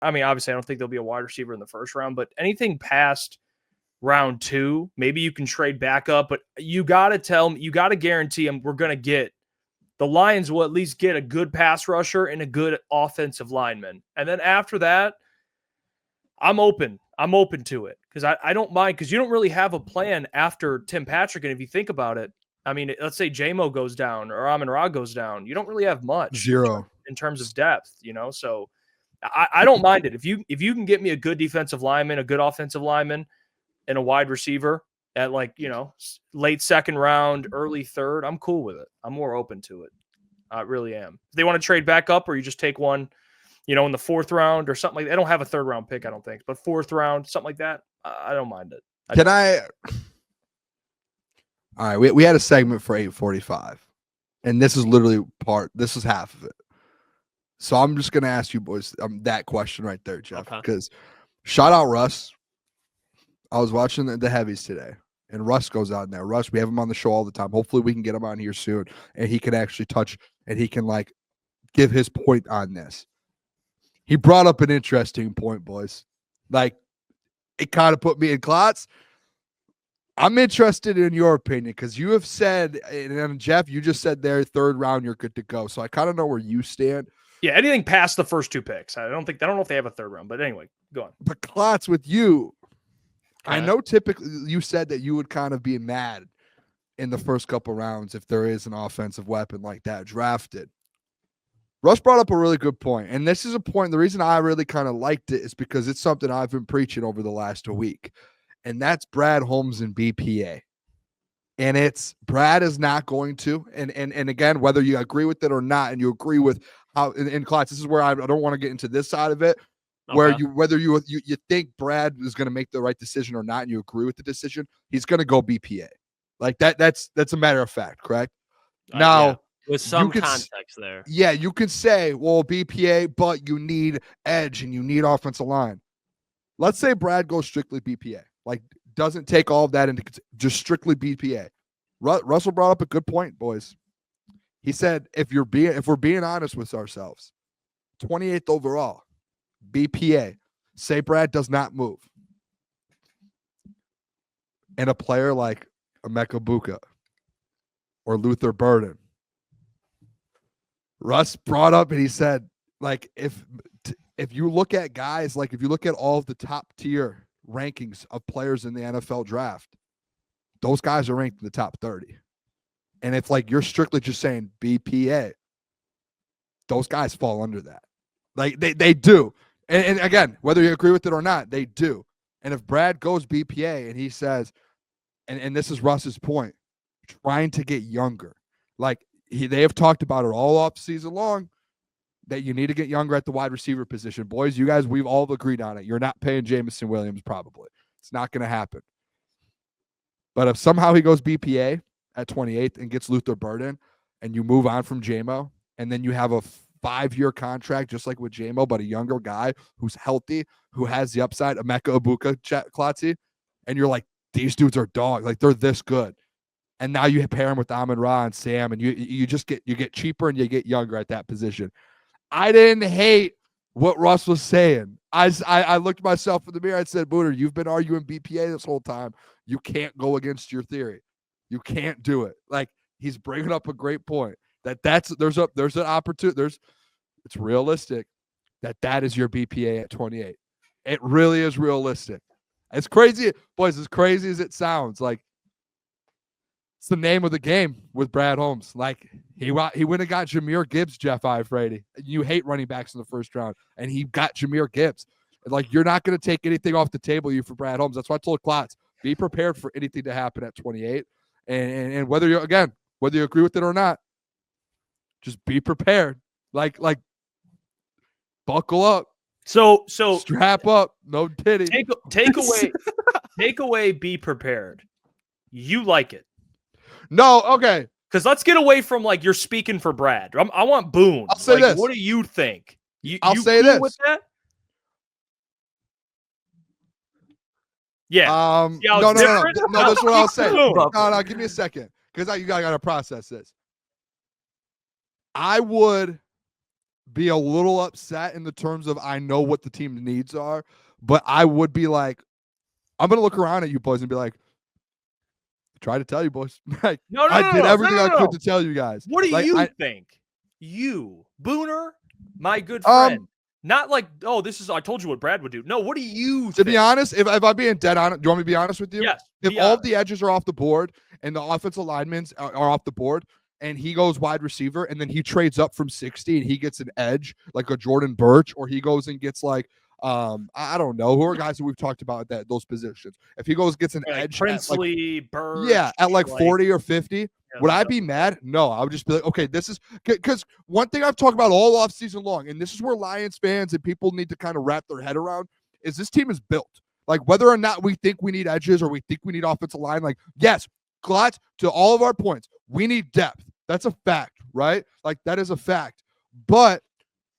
I mean, obviously, I don't think there'll be a wide receiver in the first round, but anything past round 2, maybe you can trade back up, but you got to guarantee them we're going to get the Lions will at least get a good pass rusher and a good offensive lineman. And then after that, I'm open to it because I don't mind because you don't really have a plan after Tim Patrick. And if you think about it, I mean, let's say J-Mo goes down or Amon-Ra goes down. You don't really have much Zero in terms of depth, So I don't mind it. If you can get me a good defensive lineman, a good offensive lineman, and a wide receiver at late second round, early third, I'm cool with it. I'm more open to it. I really am. If they want to trade back up or you just take one, in the fourth round or something like that. I don't have a third round pick, I don't think, but fourth round, something like that, I don't mind it. All right, we had a segment for 8:45, and this is literally this is half of it. So I'm just going to ask you boys that question right there, Jeff, because shout out Russ. I was watching the heavies today, and Russ goes out there. Russ, we have him on the show all the time. Hopefully we can get him on here soon, and he can actually touch, and he can, give his point on this. He brought up an interesting point, boys. It kind of put me in Klotz. I'm interested in your opinion because you have said, and Jeff, you just said there, third round, you're good to go. So I kind of know where you stand. Yeah, anything past the first 2 picks. I don't know if they have a third round, but anyway, go on. But Klotz, with you, I know typically you said that you would kind of be mad in the first couple rounds if there is an offensive weapon like that drafted. Russ brought up a really good point, and this is a point. The reason I really kind of liked it is because it's something I've been preaching over the last week, and that's Brad Holmes and BPA. And it's Brad is not going to, and again, whether you agree with it or not, and you agree with how in class, this is where I don't want to get into this side of it, where whether you think Brad is going to make the right decision or not, and you agree with the decision, he's going to go BPA. That's a matter of fact, correct? Now. Yeah. With some context there. Yeah, you could say, well, BPA, but you need edge and you need offensive line. Let's say Brad goes strictly BPA, doesn't take all of that into just strictly BPA. Russell brought up a good point, boys. He said, if we're being honest with ourselves, 28th overall, BPA, say Brad does not move. And a player like Emeka Buka or Luther Burden, Russ brought up and he said, if you look at guys, if you look at all of the top tier rankings of players in the NFL draft, those guys are ranked in the top 30. And if you're strictly just saying BPA, those guys fall under that. They do. And again, whether you agree with it or not, they do. And if Brad goes BPA and he says, and this is Russ's point, trying to get younger, they have talked about it all off season long that you need to get younger at the wide receiver position. Boys, you guys, we've all agreed on it. You're not paying Jameson Williams probably. It's not going to happen. But if somehow he goes BPA at 28th and gets Luther Burden and you move on from J-Mo and then you have a 5-year contract just like with J-Mo, but a younger guy who's healthy, who has the upside, Emeka Ibuka, Klotzy, and you're like, these dudes are dogs. They're this good. And now you pair him with Amon-Ra and Sam, and you get cheaper and you get younger at that position. I didn't hate what Russ was saying. I looked at myself in the mirror and said, Booner, you've been arguing BPA this whole time. You can't go against your theory. You can't do it. He's bringing up a great point. There's an opportunity. It's realistic that is your BPA at 28. It really is realistic. It's crazy, boys. As crazy as it sounds, it's the name of the game with Brad Holmes. He went and got Jahmyr Gibbs, Jeff Iafrate. You hate running backs in the first round, and he got Jahmyr Gibbs. You're not going to take anything off the table for Brad Holmes. That's why I told Klotz, be prepared for anything to happen at 28. And whether you agree with it or not, just be prepared. Buckle up. So strap up. No titty. Take away. Be prepared. You like it. No, okay. Because let's get away from you're speaking for Brad. I want Boone. I'll say this. What do you think? I'll say this. With that? Yeah. No. That's what I'll say. No. Give me a second, because you got to process this. I would be a little upset in the terms of I know what the team's needs are, but I would be like, I'm going to look around at you boys and be like, try to tell you boys. Like, I did everything I could to tell you guys. What do you think? You, Booner, my good friend. Not like, oh, I told you what Brad would do. No, what do you think? To be honest, if I'm being dead on it, do you want me to be honest with you? Yes. If all of the edges are off the board and the offensive linemen are off the board and he goes wide receiver and then he trades up from 60 and he gets an edge like a Jordan Birch, or he goes and gets like, I don't know, who are guys that we've talked about at those positions. If he gets an edge, Princely, Birch, at like 40 or 50, would I be mad? No, I would just be like, okay, this is because one thing I've talked about all off season long, and this is where Lions fans and people need to kind of wrap their head around, is this team is built. Like, whether or not we think we need edges or we think we need offensive line, like, yes, Klotz, to all of our points, we need depth. That's a fact, right? Like, that is a fact. But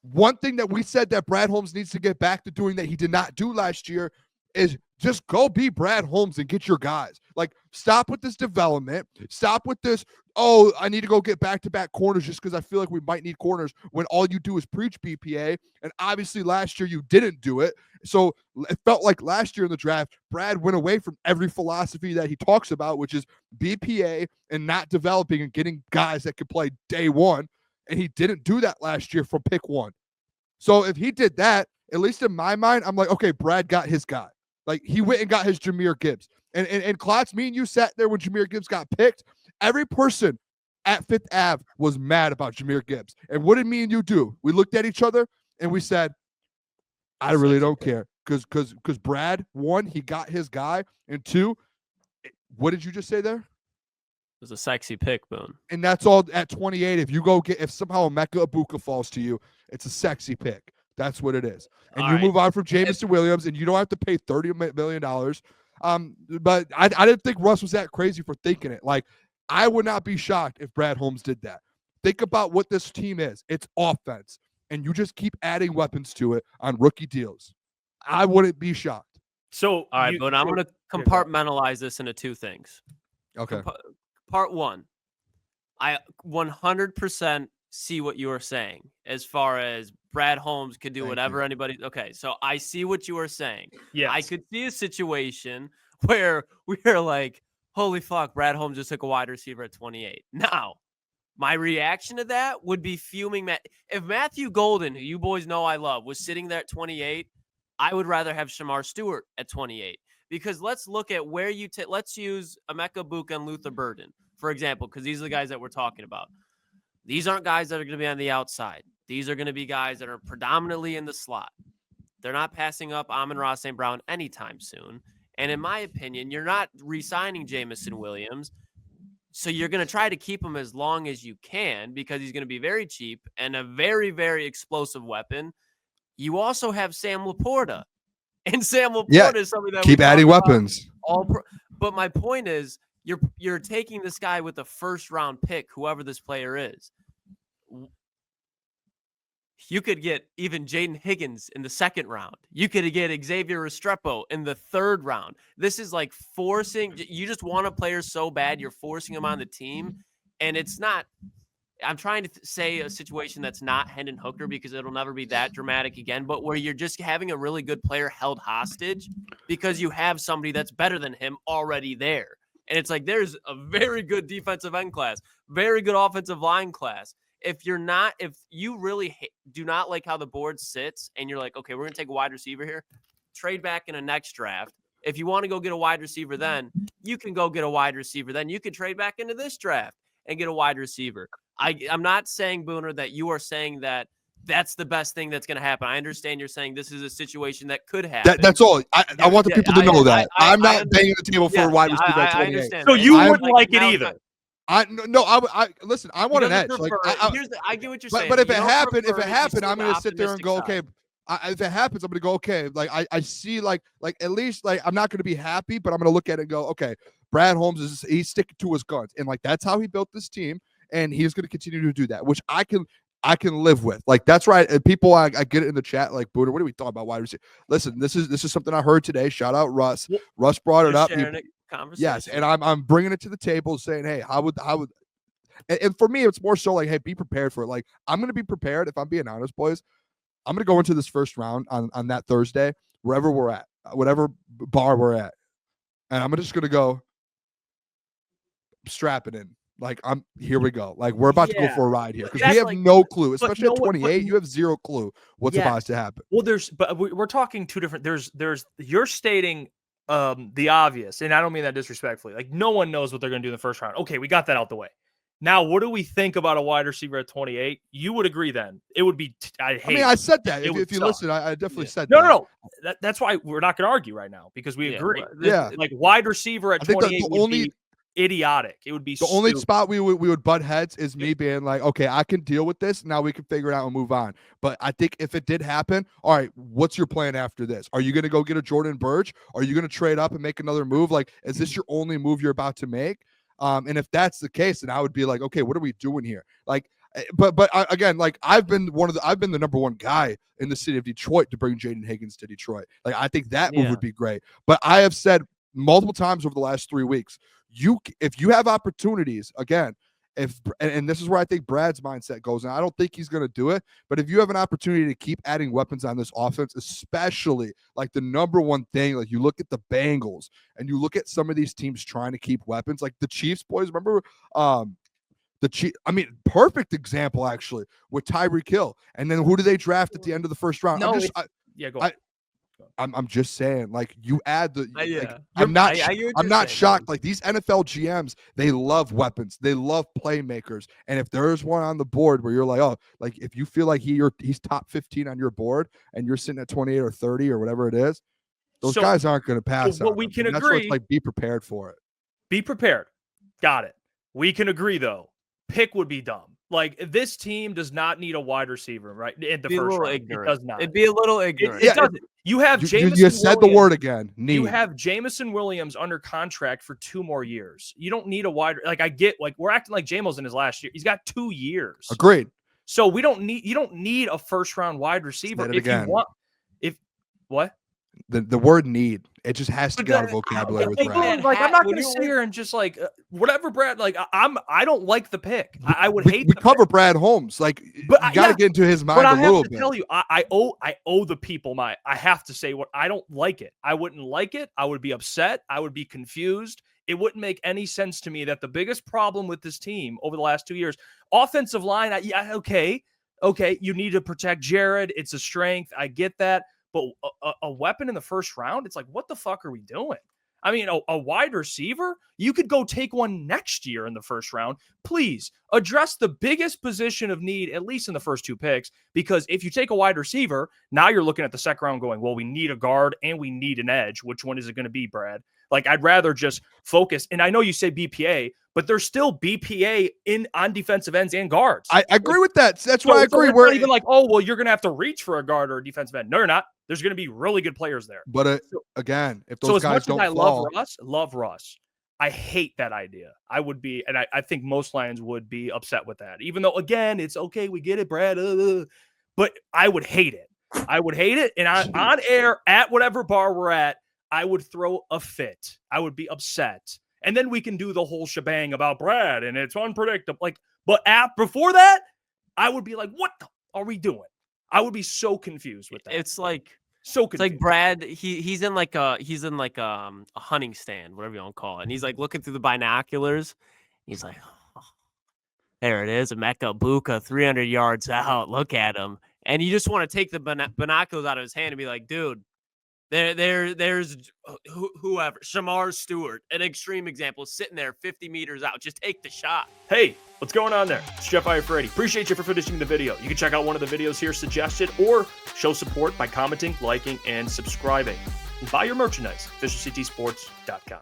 one thing that we said that Brad Holmes needs to get back to doing that he did not do last year is just go be Brad Holmes and get your guys. Like, stop with this development. Stop with this, oh, I need to go get back-to-back corners just because I feel like we might need corners when all you do is preach BPA. And obviously last year you didn't do it. So it felt like last year in the draft, Brad went away from every philosophy that he talks about, which is BPA and not developing and getting guys that could play day one. And he didn't do that last year from pick one. So if he did that, at least in my mind, I'm like, okay, Brad got his guy. Like, he went and got his Jahmyr Gibbs. And Klotz, me and you sat there when Jahmyr Gibbs got picked. Every person at Fifth Ave was mad about Jahmyr Gibbs. And what did me and you do? We looked at each other and we said, I really don't care. Because Brad, one, he got his guy. And two, what did you just say there? It was a sexy pick, Boone. And that's all at 28. If somehow Emeka Ibuka falls to you, it's a sexy pick. That's what it is. And you move on from Jameson Williams, and you don't have to pay $30 million. But I didn't think Russ was that crazy for thinking it. Like, I would not be shocked if Brad Holmes did that. Think about what this team is. It's offense. And you just keep adding weapons to it on rookie deals. I wouldn't be shocked. So, all right, but I'm going to compartmentalize this into two things. Okay. Part one, I 100% see what you are saying as far as Brad Holmes could do whatever anybody. Okay, so I see what you are saying. Yeah, I could see a situation where we are like, holy fuck, Brad Holmes just took a wide receiver at 28. Now, my reaction to that would be fuming. If Matthew Golden, who you boys know I love, was sitting there at 28, I would rather have Shamar Stewart at 28. Because let's look at where you let's use Emeka Ibuka and Luther Burden, for example, because these are the guys that we're talking about. These aren't guys that are going to be on the outside. These are going to be guys that are predominantly in the slot. They're not passing up Amon-Ra St. Brown anytime soon. And in my opinion, you're not re-signing Jameson Williams. So you're going to try to keep him as long as you can because he's going to be very cheap and a very, very explosive weapon. You also have Sam Laporta. And Sam Laporta is something that keep adding weapons. But my point is, you're taking this guy with a first-round pick, whoever this player is. You could get even Jaden Higgins in the second round. You could get Xavier Restrepo in the third round. This is like forcing. You just want a player so bad, you're forcing him on the team. And it's not. I'm trying to say a situation that's not Hendon Hooker because it'll never be that dramatic again, but where you're just having a really good player held hostage because you have somebody that's better than him already there. And it's like, there's a very good defensive end class, very good offensive line class. If you really do not like how the board sits and you're like, okay, we're going to take a wide receiver here, trade back in a next draft. If you want to go get a wide receiver, then you can go get a wide receiver. Then you can trade back into this draft and get a wide receiver. I'm not saying, Booner, that you are saying that that's the best thing that's going to happen. I understand you're saying this is a situation that could happen. That's all. I want the people to know that. I'm not banging the table for a wide receiver at 28. I understand. So you wouldn't like it either. Listen, I want an edge. I get what you're saying. But if it happened, I'm going to sit there and go, okay. If it happens, I'm going to go, okay. Like I see, like at least, like I'm not going to be happy, but I'm going to look at it and go, okay. Brad Holmes he's sticking to his guns, and like that's how he built this team, and he's going to continue to do that, which I can live with. Like that's right. And people, I get it in the chat, like Booner, what are we talking about wide receiver? Listen, this is something I heard today. Shout out Russ. Russ brought it up. Yes, and I'm bringing it to the table, saying, hey, how would And for me, it's more so like, hey, be prepared for it. Like, I'm going to be prepared. If I'm being honest, boys, I'm going to go into this first round on that Thursday, wherever we're at, whatever bar we're at. And I'm just going to go strap it in. Like, here we go. Like, we're about to go for a ride here because we have no clue, especially at 28. You have zero clue what's about to happen. Well, but we're talking two different. You're stating the obvious, and I don't mean that disrespectfully. Like, no one knows what they're going to do in the first round. Okay, we got that out the way. Now, what do we think about a wide receiver at 28? You would agree then. It would be, I said that. If you listen, I definitely said that. No. That's why we're not going to argue right now because we agree. Yeah. Like, wide receiver at 28 would be idiotic. It would be the only spot we would butt heads is me being like, okay, I can deal with this. Now we can figure it out and move on. But I think if it did happen, all right, what's your plan after this? Are you going to go get a Jordan Burch? Are you going to trade up and make another move? Like, is this your only move you're about to make? And if that's the case, then I would be like, okay, what are we doing here? Like, but again, like I've been the number one guy in the city of Detroit to bring Jaden Higgins to Detroit. Like, I think that move would be great. But I have said multiple times over the last 3 weeks, if you have opportunities, again, and this is where I think Brad's mindset goes, and I don't think he's going to do it, but if you have an opportunity to keep adding weapons on this offense, especially like the number one thing, like you look at the Bengals and you look at some of these teams trying to keep weapons, like the Chiefs, boys, remember the Chiefs, perfect example actually with Tyreek Hill. And then who do they draft at the end of the first round? No, go on. I'm just saying, like, you add the. I'm not shocked. Like, these NFL GMs, they love weapons, they love playmakers, and if there's one on the board where you're like, oh, like if you feel like he's top 15 on your board, and you're sitting at 28 or 30 or whatever it is, those guys aren't going to pass. Well, we can agree. That's why it's like, be prepared for it. Be prepared. Got it. We can agree though. Pick would be dumb. Like, this team does not need a wide receiver, right? In the first round. It does not. It'd be a little ignorant. It doesn't. You have Jameson. You said the word again. Need. You have Jameson Williams under contract for 2 more years. You don't need a wide. Like, I get, like, we're acting like Jamo's in his last year. He's got 2 years. Agreed. So you don't need a first round wide receiver if you want. What? The word need, it just has to get out of vocabulary with Brad. Like, I'm not going to sit here and just like whatever, Brad. Like, I don't like the pick. I would hate. We cover Brad Holmes, like, but you got to get into his mind a little bit. But I have to tell you, I owe the people I have to say what I don't like it. I wouldn't like it. I would be upset. I would be confused. It wouldn't make any sense to me that the biggest problem with this team over the last 2 years, offensive line. Okay, you need to protect Jared. It's a strength. I get that. But a weapon in the first round, it's like, what the fuck are we doing? I mean, a wide receiver, you could go take one next year in the first round. Please address the biggest position of need, at least in the first 2 picks, because if you take a wide receiver, now you're looking at the second round going, well, we need a guard and we need an edge. Which one is it going to be, Brad? Like, I'd rather just focus. And I know you say BPA, but there's still BPA on defensive ends and guards. I agree with that. That's why I agree. We're not even like, oh, well, you're going to have to reach for a guard or a defensive end. No, you're not. There's going to be really good players there. But again, if those guys don't fall. I love Russ. I hate that idea. I would be, and I think most Lions would be upset with that. Even though, again, it's okay. We get it, Brad. But I would hate it. I would hate it. And on air, at whatever bar we're at, I would throw a fit. I would be upset. And then we can do the whole shebang about Brad and it's unpredictable. Like, but before that, I would be like, what are we doing? I would be so confused with that. It's like so confused. It's like Brad, he's in like a hunting stand, whatever you want to call it. And he's like looking through the binoculars. He's like, oh, there it is, Emeka Buka, 300 yards out. Look at him. And you just want to take the binoculars out of his hand and be like, dude, there's whoever, Shamar Stewart, an extreme example, sitting there 50 meters out. Just take the shot. Hey, what's going on there? It's Jeff Iafrate. Appreciate you for finishing the video. You can check out one of the videos here suggested or show support by commenting, liking, and subscribing. And buy your merchandise, officialctsports.com.